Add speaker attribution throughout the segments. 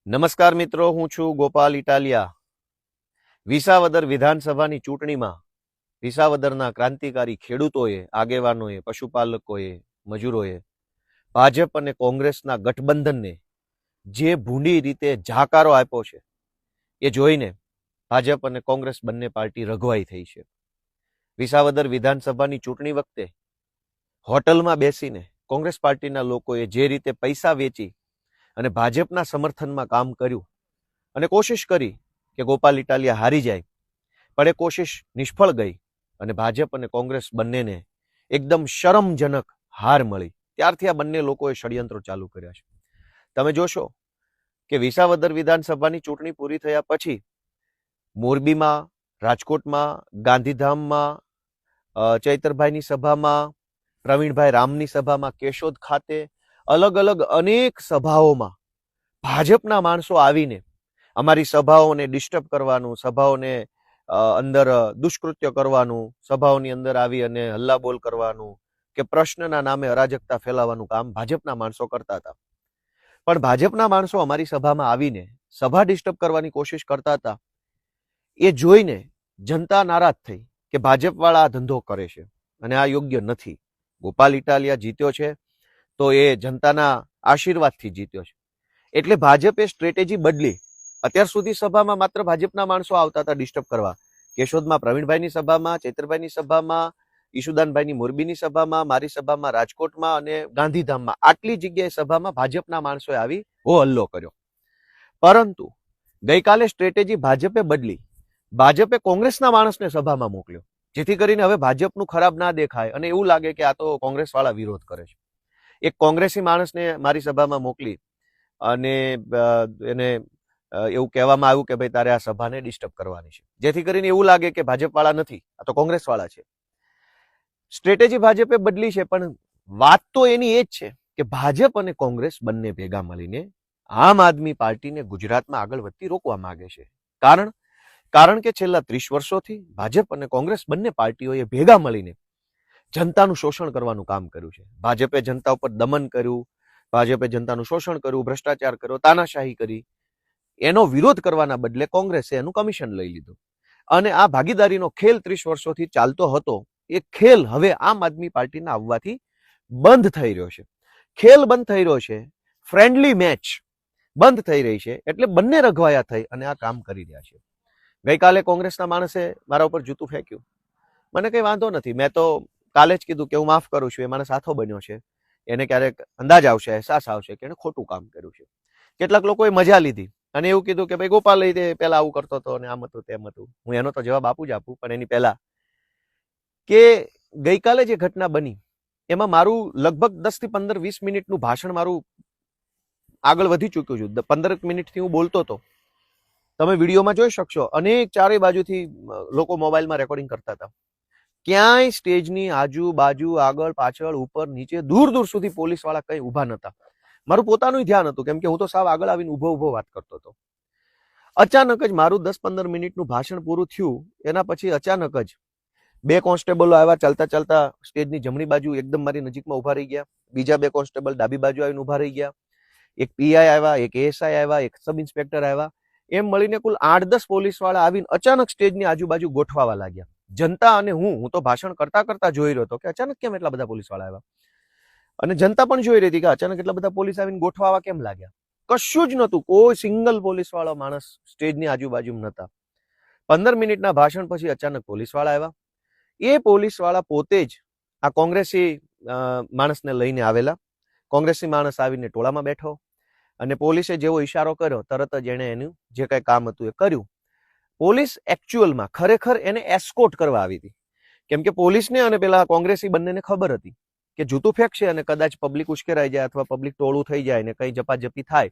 Speaker 1: નમસ્કાર મિત્રો, હું છું ગોપાલ ઇટાલિયા. વિસાવદર વિધાનસભાની ચૂંટણીમાં વિસાવદરના ક્રાંતિકારી ખેડૂતોએ, આગેવાનોએ, પશુપાલકોએ, મજૂરોએ ભાજપ અને કોંગ્રેસના ગઠબંધનને જે ભૂંડી રીતે જાકારો આપ્યો છે એ જોઈને ભાજપ અને કોંગ્રેસ બંને પાર્ટી રઘવાઈ થઈ છે. વિસાવદર વિધાનસભાની ચૂંટણી વખતે હોટલમાં બેસીને કોંગ્રેસ પાર્ટીના લોકોએ જે રીતે પૈસા વેચી અને ભાજપના સમર્થનમાં કામ કર્યું અને કોશિશ કરી કે ગોપાલ ઇટાલિયા હારી જાય, પણ એ કોશિશ નિષ્ફળ ગઈ અને ભાજપ અને કોંગ્રેસ બંનેને એકદમ શરમજનક હાર મળી. ત્યારથી આ બંને લોકોએ ષડયંત્રો ચાલુ કર્યા છે. તમે જોશો કે વિસાવદર વિધાનસભાની ચૂંટણી પૂરી થયા પછી મોરબીમાં, રાજકોટમાં, ગાંધીધામમાં, ચૈતરભાઈની સભામાં, પ્રવીણભાઈ રામની સભામાં, કેશોદ ખાતે અલગ અલગ અનેક સભાઓમાં ભાજપના માણસો આવીને અમારી સભાઓને ડિસ્ટર્બ કરવાનું, સભાઓને અંદર દુષ્કૃત્ય કરવાનું, સભાઓની અંદર આવી અને હલ્લાબોલ કરવાનું કે પ્રશ્નના નામે અરાજકતા ફેલાવવાનું કામ ભાજપના માણસો કરતા હતા. પણ ભાજપના માણસો અમારી સભામાં આવીને સભા ડિસ્ટર્બ કરવાની કોશિશ કરતા હતા. એ જોઈને જનતા નારાજ થઈ કે ભાજપવાળા આ ધંધો કરે છે અને આ યોગ્ય નથી. ગોપાલ ઇટાલિયા જીત્યો છે તો એ જનતાના આશીર્વાદથી જીત્યો છે. એટલે ભાજપે સ્ટ્રેટેજી બદલી. અત્યાર સુધી સભામાં માત્ર ભાજપના માણસો આવતા હતા ડિસ્ટર્બ કરવા. કેશોદમાં પ્રવીણભાઈની સભામાં, ચૈતરભાઈની સભામાં, ઈશુદાનભાઈની મોરબીની સભામાં, મારી સભામાં રાજકોટમાં અને ગાંધીધામમાં, આટલી જગ્યાએ સભામાં ભાજપના માણસોએ આવી હો હલ્લો કર્યો. પરંતુ ગઈકાલે સ્ટ્રેટેજી ભાજપે બદલી. ભાજપે કોંગ્રેસના માણસને સભામાં મોકલ્યો, જેથી કરીને હવે ભાજપનું ખરાબ ના દેખાય અને એવું લાગે કે આ તો કોંગ્રેસવાળા વિરોધ કરે છે. એક કોંગ્રેસી માણસને મારી સભામાં મોકલી અને એને એવું કહેવામાં આવ્યું કે ભાઈ તારે આ સભાને ડિસ્ટર્બ કરવાની છે, જેથી કરીને એવું લાગે કે ભાજપવાળા નથી, આ તો કોંગ્રેસવાળા છે. સ્ટ્રેટેજી ભાજપે બદલી છે, પણ વાત તો એની એ જ છે કે ભાજપ અને કોંગ્રેસ બંને ભેગા મળીને આમ આદમી પાર્ટીને ગુજરાતમાં આગળ વધતી રોકવા માંગે છે. કારણ કે છેલ્લા 30 વર્ષોથી ભાજપ અને કોંગ્રેસ બંને પાર્ટીઓએ ભેગા મળીને જનતાનું શોષણ કરવાનું કામ કર્યું છે. ભાજપે જનતા ઉપર દમન કર્યું, ભાજપે જનતાનું શોષણ કર્યું, ભ્રષ્ટાચાર કર્યો, તાનાશાહી કરી. એનો વિરોધ કરવાના બદલે કોંગ્રેસે એનું કમિશન લઈ લીધું અને આ ભાગીદારીનો ખેલ 30 વર્ષોથી ચાલતો હતો. એ ખેલ હવે આમ આદમી પાર્ટીના આવવાથી બંધ થઈ રહ્યો છે. ખેલ બંધ થઈ રહ્યો છે, ફ્રેન્ડલી મેચ બંધ થઈ રહી છે. એટલે બંને રઘવાયા થઈ અને આ કામ કરી રહ્યા છે. ગઈકાલે કોંગ્રેસના માણસે મારા ઉપર જૂતું ફેંક્યું. મને કઈ વાંધો નથી, મેં તો કાલે જ કીધું કે હું માફ કરું છું. એ માણસ સાથો બન્યો છે, એને ક્યારેક અંદાજ આવશે, અહેસાસ આવશે કે એને ખોટું કામ કર્યું છે. કેટલાક લોકોએ મજા લીધી અને એવું કીધું કે ભાઈ ગોપાલ લઈ દે, પહેલા આવું કરતો હતો અને આમ હતું તેમ હતું. હું એનો તો જવાબ આપું જ આપું, પણ એની પહેલા કે ગઈકાલે જે ઘટના બની એમાં મારું લગભગ 10 થી 15 20 મિનિટનું ભાષણ મારું આગળ વધી ચૂક્યું છું. 15 મિનિટથી હું બોલતો હતો. તમે વિડીયોમાં જોઈ શકશો, અનેક ચારે બાજુથી લોકો મોબાઈલમાં રેકોર્ડિંગ કરતા હતા. ક્યાંય સ્ટેજની આજુબાજુ, આગળ પાછળ, ઉપર નીચે, દૂર દૂર સુધી પોલીસવાળા કઈ ઊભા નતા. મારું પોતાનું ધ્યાન હતું, કેમ કે હું તો સાવ આગળ આવીને ઊભો વાત કરતો હતો. અચાનક જ મારું 10-15 મિનિટનું ભાષણ પૂરું થયું. એના પછી અચાનક જ 2 કોન્સ્ટેબલો આવ્યા, ચાલતા ચાલતા સ્ટેજની જમણી બાજુ એકદમ મારી નજીકમાં ઊભા રહી ગયા. બીજા 2 કોન્સ્ટેબલ ડાબી બાજુ આવીને ઊભા રહી ગયા. એક પીઆઈ આવ્યા, એક એએસઆઈ આવ્યા, એક સબ ઇન્સ્પેક્ટર આવ્યા. એમ મળીને કુલ 8-10 પોલીસવાળા આવીને અચાનક સ્ટેજની આજુબાજુ ગોઠવાવા લાગ્યા. જનતા અને હું તો ભાષણ કરતા કરતા જોઈ રહ્યો હતો કે અચાનક કેમ એટલા બધા પોલીસવાળા આવ્યા, અને જનતા પણ જોઈ રહી હતી કે અચાનક એટલા બધા પોલીસ આવીને ગોઠવાવા કેમ લાગ્યા. કશું જ નતું, કોઈ સિંગલ પોલીસવાળો માણસ સ્ટેજની આજુબાજુમાં નતા. 15 મિનિટના ભાષણ પછી અચાનક પોલીસવાળા આવ્યા. એ પોલીસવાળા પોતે જ આ કોંગ્રેસી માણસને લઈને આવેલા. કોંગ્રેસી માણસ આવીને ટોળામાં બેઠો અને પોલીસે જેવો ઈશારો કર્યો તરત જ એણે એનું જે કઈ કામ હતું એ કર્યું. પોલીસ એકચ્યુઅલમાં ખરેખર એને એસ્કોર્ટ કરવા આવી હતી, કેમ કે પોલીસને અને પેલા કોંગ્રેસી બંનેને ખબર હતી કે જૂતું ફેંકશે અને કદાચ પબ્લિક ઉશ્કેરાઈ જાય અથવા પબ્લિક ટોળું થઈ જાય ને કઈ ઝપાઝપી થાય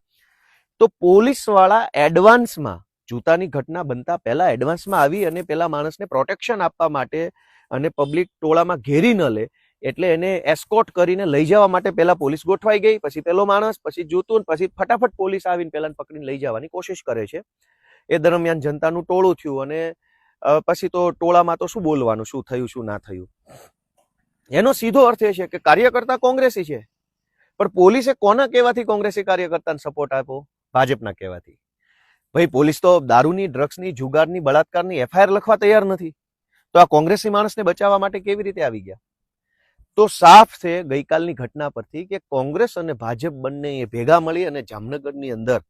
Speaker 1: તો પોલીસવાળા એડવાન્સમાં, જૂતાની ઘટના બનતા પહેલા એડવાન્સમાં આવી અને પેલા માણસને પ્રોટેક્શન આપવા માટે અને પબ્લિક ટોળામાં ઘેરી ન લે એટલે એને એસ્કોર્ટ કરીને લઈ જવા માટે પહેલા પોલીસ ગોઠવાઈ ગઈ. પછી પેલો માણસ, પછી જૂતું, પછી ફટાફટ પોલીસ આવીને પેલાને પકડીને લઈ જવાની કોશિશ કરે છે. એ દરમિયાન જનતાનું ટોળું થયું અને પછી તો ટોળામાં તો શું બોલવાનું, શું થયું શું ના થયું. એનો સીધો અર્થ એ છે કે કાર્યકર્તા કોંગ્રેસી છે, પણ પોલીસે કોના કહેવાથી કોંગ્રેસી કાર્યકર્તાને સપોર્ટ આપ્યો? ભાજપના કહેવાથી. ભાઈ પોલીસ તો દારૂની, ડ્રગ્સની, જુગારની, બળાત્કારની એફઆઈઆર લખવા તૈયાર નથી, તો આ કોંગ્રેસી માણસને બચાવવા માટે કેવી રીતે આવી ગયા? તો સાફ છે ગઈકાલની ઘટના પરથી કે કોંગ્રેસ અને ભાજપ બંને ભેગા મળી અને જામનગરની અંદર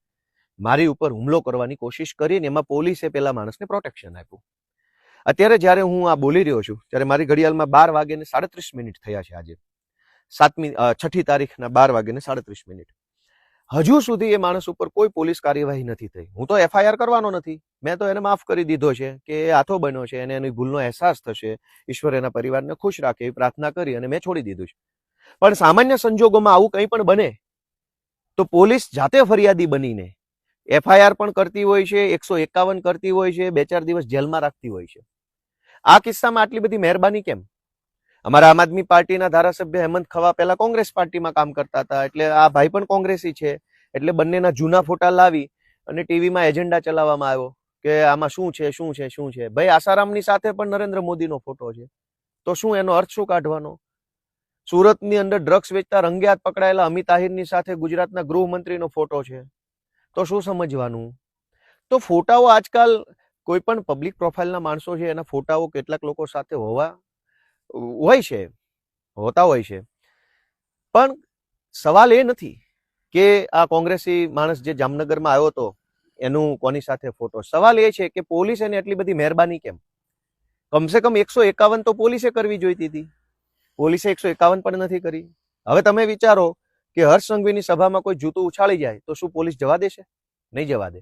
Speaker 1: મારી ઉપર હુમલો કરવાની કોશિશ કરી, ને એમાં પોલીસે પેલા માણસને પ્રોટેક્શન આપ્યું. અત્યારે જ્યારે હું આ બોલી રહ્યો છું ત્યારે મારી ઘડિયાળમાં 12:37 થયા છે. આજે 6મી તારીખના 12:37. હજુ સુધી એ માણસ ઉપર કોઈ પોલીસ કાર્યવાહી નથી થઈ. હું તો એફઆઈઆર કરવાનો નથી, મેં તો એને માફ કરી દીધો છે કે એ આથો બન્યો છે, એને એની ભૂલનો અહેસાસ થશે, ઈશ્વર એના પરિવારને ખુશ રાખે એવી પ્રાર્થના કરી અને મેં છોડી દીધું છે. પણ સામાન્ય સંજોગોમાં આવું કંઈ પણ બને તો પોલીસ જાતે ફરિયાદી બનીને એફઆઈઆર પણ કરતી હોય છે, 151 કરતી હોય છે, 2-4 દિવસ જેલમાં રાખતી હોય છે. આ કિસ્સામાં આટલી બધી મહેરબાની કેમ? અમારા આમ આદમી પાર્ટીના ધારાસભ્ય હેમંત ખવા પહેલા કોંગ્રેસ પાર્ટીમાં કામ કરતા હતા, એટલે આ ભાઈ પણ કોંગ્રેસી છે, એટલે બંનેના જૂના ફોટા લાવી અને ટીવીમાં એજન્ડા ચલાવવામાં આવ્યો કે આમાં શું છે શું છે શું છે. ભાઈ આસારામની સાથે પણ નરેન્દ્ર મોદીનો ફોટો છે, તો શું એનો અર્થ શું કાઢવાનો? સુરતની અંદર ડ્રગ્સ વેચતા રંગે હાથ પકડાયેલા અમિત આહિરની સાથે ગુજરાતના ગૃહમંત્રીનો ફોટો છે, તો શું સમજવાનું? તો ફોટાઓ આજકાલ કોઈ પણ પબ્લિક પ્રોફાઇલના માણસો છે એના ફોટાઓ કેટલાક લોકો સાથે હોતા હોય છે, પણ સવાલ એ નથી કે આ કોંગ્રેસી માણસ જે જામનગરમાં આવ્યો હતો એનું કોની સાથે ફોટો. સવાલ એ છે કે પોલીસ એને એટલી બધી મહેરબાની કેમ? કમસે કમ 151 તો પોલીસે કરવી જોઈતી હતી, પોલીસે 151 પણ નથી કરી. હવે તમે વિચારો કે હર્ષ સંઘવીની સભામાં કોઈ જૂતું ઉછાળી જાય તો શું પોલીસ જવા દેશે? નહીં જવા દે.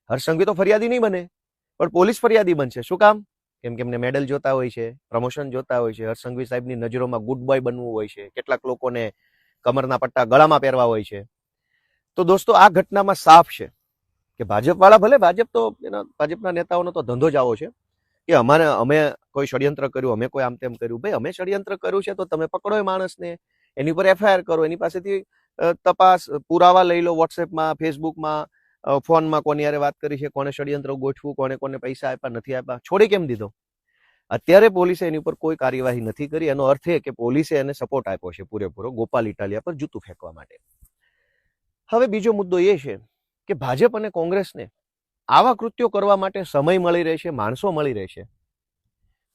Speaker 1: હર્ષ સંઘવી તો ફરિયાદી નહીં બને, પણ પોલીસ ફરિયાદી બનશે. શું કામ? કેમ કે એમને મેડલ જોતા હોય છે, પ્રમોશન જોતા હોય છે, હર્ષ સંઘવી સાહેબની નજરોમાં ગુડ બોય બનવું હોય છે, કેટલાક લોકોને કમરના પટ્ટા ગળામાં પહેરવા હોય છે. તો દોસ્તો આ ઘટનામાં સાફ છે કે ભાજપ વાળા, ભલે ભાજપ તો ભાજપના નેતાઓનો તો ધંધો જ આવો છે કે અમે કોઈ ષડયંત્ર કર્યું, અમે કોઈ આમ તેમ કર્યું. ભાઈ અમે ષડયંત્ર કર્યું છે તો તમે પકડો એ માણસને, એની ઉપર એફઆઈઆર કરો, એની પાસેથી તપાસ પુરાવા લઈ લો, વોટ્સએપમાં, ફેસબુકમાં, ફોનમાં કોની યારે વાત કરી છે, કોને ષડયંત્ર ગોઠવું, કોને પૈસા આપ્યા નથી આપ્યા, છોડી કેમ દીધો? અત્યારે પોલીસે એની ઉપર કોઈ કાર્યવાહી નથી કરી. એનો અર્થ એ કે પોલીસે એને સપોર્ટ આપ્યો છે પૂરેપૂરો ગોપાલ ઇટાલિયા પર જૂતું ફેંકવા માટે. હવે બીજો મુદ્દો એ છે કે ભાજપ અને કોંગ્રેસને આવા કૃત્યો કરવા માટે સમય મળી રહેશે, માણસો મળી રહેશે,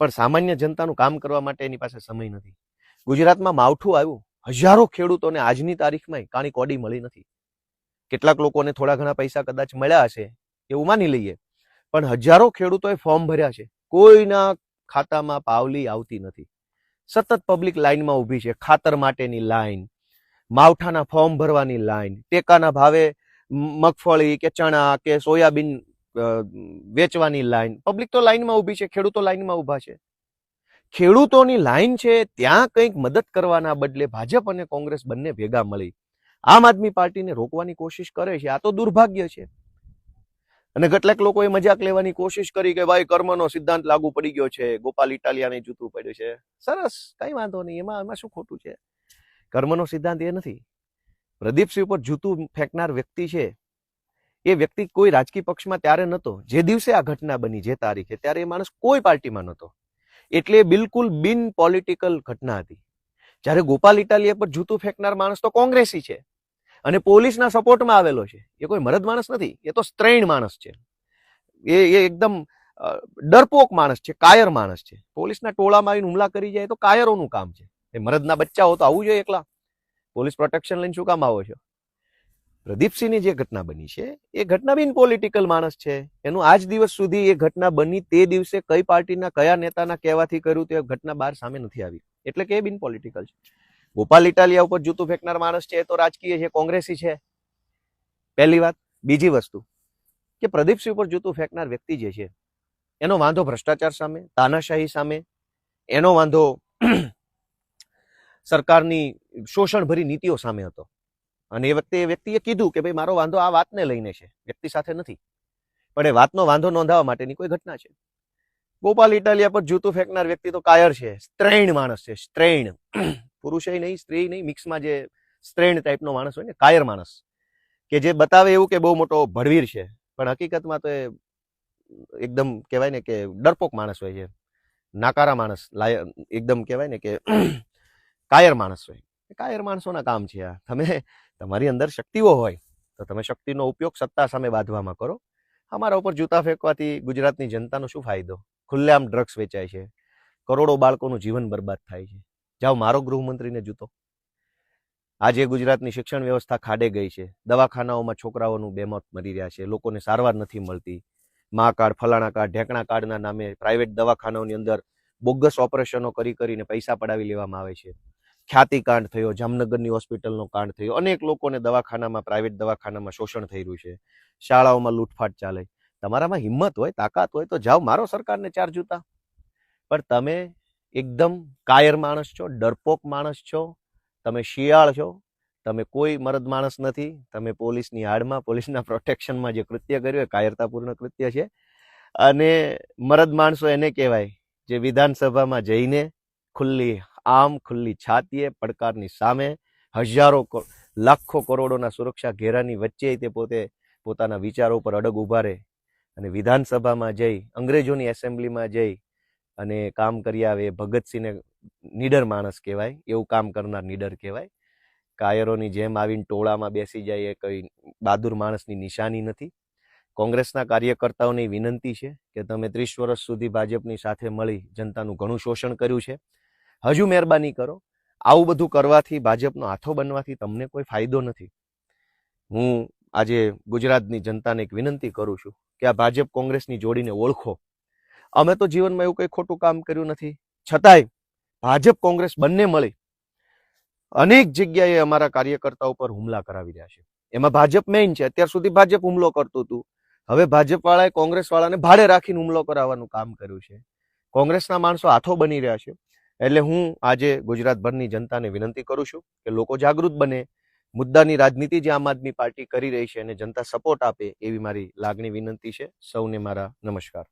Speaker 1: પણ સામાન્ય જનતાનું કામ કરવા માટે એની પાસે સમય નથી. ગુજરાતમાં માવઠું આવ્યું, હજારો ખેડૂતોને આજની તારીખમાં કાણી કોડી મળી નથી. કેટલાક લોકોને થોડા ઘણા પૈસા કદાચ મળ્યા હશે એવું માની લઈએ, પણ હજારો ખેડૂતોએ ફોર્મ ભર્યા છે, કોઈના ખાતામાં પાવલી આવતી નથી. સતત પબ્લિક લાઈનમાં ઊભી છે, ખાતર માટેની લાઈન, માવઠાના ફોર્મ ભરવાની લાઈન, ટેકાના ભાવે મગફળી કે ચણા કે સોયાબીન વેચવાની લાઈન. પબ્લિક તો લાઈનમાં ઊભી છે, ખેડૂતો લાઈનમાં ઊભા છે. ખેડૂતોની લાઈન છે ત્યાં કંઈક મદદ કરવાના બદલે ભાજપ અને કોંગ્રેસ બંને ભેગા મળી આમ આદમી પાર્ટીને રોકવાની કોશિશ કરે છે. આ તો દુર્ભાગ્ય છે. અને કેટલાક લોકોએ મજાક લેવાની કોશિશ કરી કે ભાઈ કર્મનો સિદ્ધાંત લાગુ પડી ગયો છે, ગોપાલ ઇટાલિયાને જૂતું પડ્યું છે. સરસ, કઈ વાંધો નહીં, એમાં શું ખોટું છે? કર્મનો સિદ્ધાંત એ નથી. પ્રદીપસિંહ ઉપર જૂતું ફેંકનાર વ્યક્તિ છે એ વ્યક્તિ કોઈ રાજકીય પક્ષમાં ત્યારે નહોતો. જે દિવસે આ ઘટના બની, જે તારીખે, ત્યારે એ માણસ કોઈ પાર્ટીમાં નહોતો, એટલે બિલકુલ બિન પોલિટિકલ ઘટના હતી. જ્યારે ગોપાલ ઇટાલિયા પર જૂતું ફેંકનાર માણસ તો કોંગ્રેસી છે અને પોલીસના સપોર્ટમાં આવેલો છે. એ કોઈ મરદ માણસ નથી, એ તો સ્ત્રૈણ માણસ છે. એ એકદમ ડરપોક માણસ છે, કાયર માણસ છે. પોલીસના ટોળામાં આવીને હુમલા કરી જાય તો કાયરોનું કામ છે. એ મરદના બચ્ચાઓ તો આવું જોઈએ એકલા, પોલીસ પ્રોટેક્શન લઈને શું કામ આવો છો? પ્રદીપસિંહની જે ઘટના બની છે એ ઘટના બિન પોલિટિકલ માણસ છે. એનું આજ દિવસ સુધી એ ઘટના બની તે દિવસે કઈ પાર્ટીના કયા નેતાના કહેવાથી કર્યું તે ઘટના બહાર સામે નથી આવી, એટલે કે એ બિન પોલિટિકલ છે. ગોપાલ ઇટાલિયા ઉપર જૂતું ફેંકનાર માણસ છે એ તો રાજકીય છે, કોંગ્રેસી છે, પહેલી વાત. બીજી વસ્તુ કે પ્રદીપસિંહ ઉપર જૂતું ફેંકનાર વ્યક્તિ જે છે એનો વાંધો ભ્રષ્ટાચાર સામે, તાનાશાહી સામે, એનો વાંધો સરકારની શોષણભરી નીતિઓ સામે હતો. અને એ વખતે એ વ્યક્તિએ કીધું કે ભાઈ મારો વાંધો આ વાતને લઈને છે, વ્યક્તિ સાથે નથી, પણ એ વાતનો વાંધો નોંધાવવા માટેની કોઈ ઘટના છે. ગોપાલ ઇટાલિયા પર જૂતું ફેંકનાર વ્યક્તિ તો કાયર છે, સ્ત્રૈણ માણસ છે, સ્ત્રૈણ, પુરુષય નહીં, સ્ત્રી નહીં, મિક્સમાં જે સ્ત્રૈણ ટાઈપનો માણસ હોય ને, કાયર માણસ, કે જે બતાવે એવું કે બહુ મોટો ભડવીર છે, પણ હકીકતમાં તો એ એકદમ કહેવાય ને કે ડરપોક માણસ હોય છે, નાકારા માણસ, એકદમ કહેવાય ને કે કાયર માણસ હોય. કાયર માણસોના કામ છે આ. તમે તમારી અંદર શક્તિઓ હોય તો તમે શક્તિનો ઉપયોગ સત્તા સામે બાંધવામાં કરો. અમારા ઉપર જૂતા ફેંકવાથી ગુજરાતની જનતાનો શું ફાયદો? ખુલ્લેઆમ ડ્રગ્સ વેચાય છે, કરોડો બાળકોનું જીવન બરબાદ થાય છે. જાઓ મારો ગૃહમંત્રીને જૂતો. આજે ગુજરાતની શિક્ષણ વ્યવસ્થા ખાડે ગઈ છે. દવાખાનાઓમાં છોકરાઓનું બેમોત મરી રહ્યા છે, લોકોને સારવાર નથી મળતી. મા કાર્ડ, ફલાણા કાર્ડ, ઢેકણા કાર્ડના નામે પ્રાઇવેટ દવાખાનાઓની અંદર બોગસ ઓપરેશનો કરીને પૈસા પડાવી લેવામાં આવે છે. ખ્યાતિ કાંડ થયો, જામનગરની હોસ્પિટલનો કાંડ થયો, અનેક લોકોને દવાખાનામાં, પ્રાઇવેટ દવાખાનામાં શોષણ થઈ રહ્યું છે. શાળાઓમાં લૂંટફાટ ચાલે. તમારામાં હિંમત હોય, તાકાત હોય તો જાઓ મારો સરકારને 4 જૂતા. પણ તમે એકદમ કાયર માણસ છો, ડરપોક માણસ છો, તમે શિયાળ છો, તમે કોઈ મરદ માણસ નથી. તમે પોલીસની આડમાં, પોલીસના પ્રોટેક્શનમાં જે કૃત્ય કર્યું એ કાયરતાપૂર્ણ કૃત્ય છે. અને મરદ માણસો એને કહેવાય જે વિધાનસભામાં જઈને ખુલ્લી છાતીએ પડકારની સામે હજારો લાખો કરોડોના સુરક્ષા ઘેરાની વચ્ચે તે પોતાના વિચારો પર અડગ ઊભા રહે અને વિધાનસભામાં જઈ, અંગ્રેજોની એસેમ્બલીમાં જઈ અને કામ કરી આવે. એ ભગતસિંહને નીડર માણસ કહેવાય, એવું કામ કરનાર નીડર કહેવાય. કાયરોની જેમ આવીને ટોળામાં બેસી જાય એ કઈ બહાદુર માણસની નિશાની નથી. કોંગ્રેસના કાર્યકર્તાઓની વિનંતી છે કે તમે 30 વર્ષ સુધી ભાજપની સાથે મળી જનતાનું ઘણું શોષણ કર્યું છે. હજુ મહેરબાની કરો. આવું બધું કરવાથી, ભાજપનો હાથો બનવાથી તમને કોઈ ફાયદો નથી. હું આજે ગુજરાતની જનતાને એક વિનંતી કરું છું કે આ ભાજપ કોંગ્રેસની જોડીને ઓળખો. અમે તો જીવનમાં એવું કંઈ ખોટું કામ કર્યું નથી, છતાંય ભાજપ કોંગ્રેસ બંને મળી અનેક જગ્યાએ અમારા કાર્યકર્તાઓ પર હુમલા કરાવી રહ્યા છે. એમાં ભાજપ મેઇન છે. અત્યાર સુધી ભાજપ હુમલો કરતું હતું, હવે ભાજપ વાળાએ કોંગ્રેસ વાળાને ભાડે રાખીને હુમલો કરાવવાનું કામ કર્યું છે. કોંગ્રેસના માણસો હાથો બની રહ્યા છે. એટલે હું આજે ગુજરાતભરની જનતાને વિનંતી કરું છું કે લોકો જાગૃત બને. મુદ્દાની રાજનીતિ જે આમ આદમી પાર્ટી કરી રહી છે એને જનતા સપોર્ટ આપે એવી મારી લાગણી વિનંતી છે. સૌને મારા નમસ્કાર.